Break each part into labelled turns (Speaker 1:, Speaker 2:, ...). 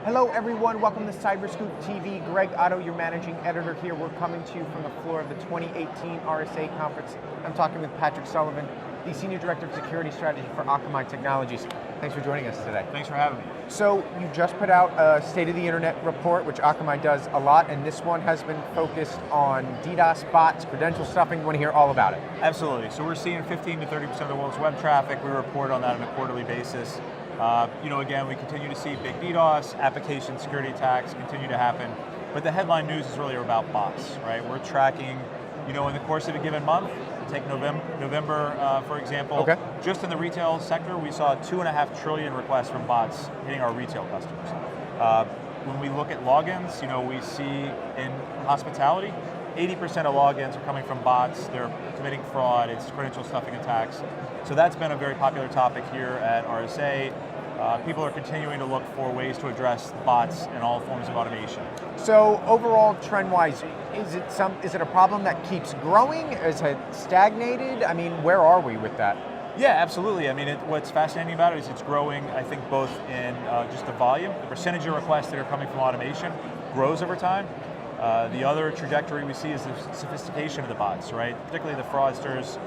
Speaker 1: Hello everyone, welcome to CyberScoop TV. Greg Otto, your managing editor here. We're coming to you from the floor of the 2018 RSA conference. I'm talking with Patrick Sullivan, the Senior Director of Security Strategy for Akamai Technologies. Thanks for joining us today.
Speaker 2: Thanks for having me.
Speaker 1: So you just put out a State of the Internet report, which Akamai does a lot, and this one has been focused on DDoS bots, credential stuffing. We want to hear all about it.
Speaker 2: Absolutely. So we're seeing 15 to 30% of the world's web traffic. We report on that on a quarterly basis. Again, we continue to see big DDoS, application security attacks continue to happen, but the headline news is really about bots, right? We're tracking, in the course of a given month, take November, for example, just in the retail sector, we saw 2.5 trillion requests from bots hitting our retail customers. When we look at logins, we see in hospitality, 80% of logins are coming from bots. They're committing fraud, it's credential stuffing attacks. So that's been a very popular topic here at RSA. People are continuing to look for ways to address bots and all forms of automation.
Speaker 1: So overall, trend-wise, is it a problem that keeps growing? Is it stagnated? I mean, where are we with that?
Speaker 2: Yeah, absolutely. I mean, what's fascinating about it is it's growing, I think, both in just the volume, the percentage of requests that are coming from automation grows over time. The other trajectory we see is the sophistication of the bots, right? Particularly the fraudsters.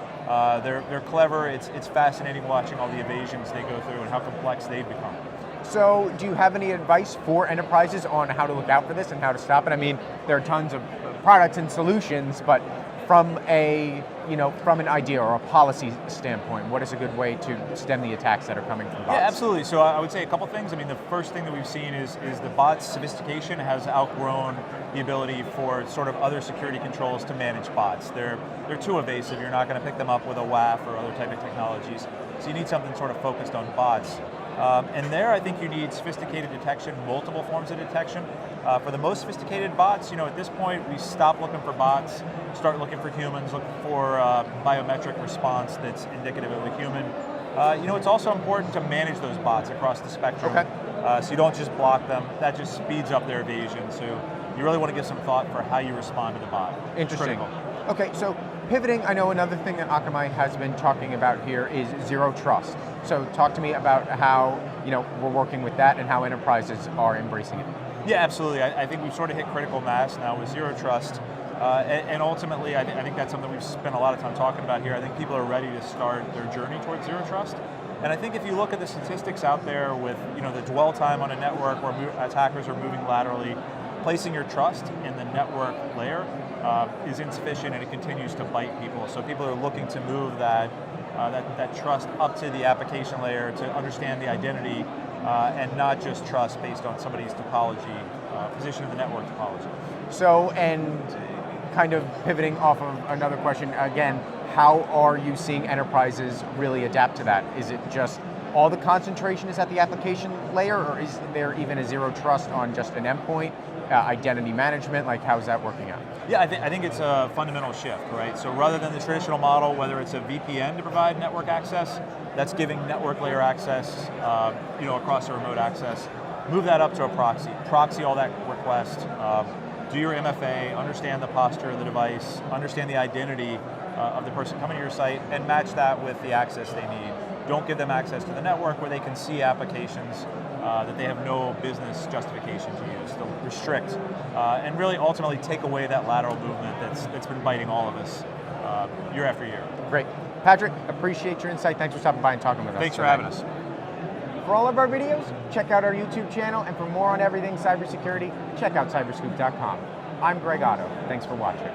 Speaker 2: They're clever. It's fascinating watching all the evasions they go through and how complex they've become.
Speaker 1: So do you have any advice for enterprises on how to look out for this and how to stop it? I mean, there are tons of products and solutions, but from an idea or a policy standpoint, what is a good way to stem the attacks that are coming from bots?
Speaker 2: Yeah, absolutely. So I would say a couple things. I mean, the first thing that we've seen is the bot's sophistication has outgrown the ability for sort of other security controls to manage bots. They're too evasive. You're not going to pick them up with a WAF or other type of technologies. So you need something sort of focused on bots. And there, I think you need sophisticated detection, multiple forms of detection. For the most sophisticated bots, at this point, we stop looking for bots, start looking for humans, look for biometric response that's indicative of a human. It's also important to manage those bots across the spectrum. So you don't just block them. That just speeds up their evasion. So you really want to give some thought for how you respond to the bot.
Speaker 1: Interesting. Okay, so pivoting, I know another thing that Akamai has been talking about here is zero trust. So talk to me about how we're working with that and how enterprises are embracing it.
Speaker 2: Yeah, absolutely. I think we've sort of hit critical mass now with zero trust. And ultimately, I think that's something we've spent a lot of time talking about here. I think people are ready to start their journey towards zero trust. And I think if you look at the statistics out there with the dwell time on a network where attackers are moving laterally, placing your trust in the network layer is insufficient, and it continues to bite people. So people are looking to move that trust up to the application layer to understand the identity and not just trust based on somebody's topology, position of the network topology.
Speaker 1: So, and kind of pivoting off of another question, again, how are you seeing enterprises really adapt to that? Is it just all the concentration is at the application layer, or is there even a zero trust on just an endpoint? Identity management, like how's that working out?
Speaker 2: Yeah, I think it's a fundamental shift, right? So rather than the traditional model, whether it's a VPN to provide network access, that's giving network layer access, across a remote access, move that up to a proxy all that request, do your MFA, understand the posture of the device, understand the identity of the person coming to your site, and match that with the access they need. Don't give them access to the network where they can see applications that they have no business justification to use. They'll restrict and really ultimately take away that lateral movement that's been biting all of us year after year.
Speaker 1: Great. Patrick, appreciate your insight. Thanks for stopping by and talking with us.
Speaker 2: Thanks for having us.
Speaker 1: For all of our videos, check out our YouTube channel, and for more on everything cybersecurity, check out cyberscoop.com. I'm Greg Otto. Thanks for watching.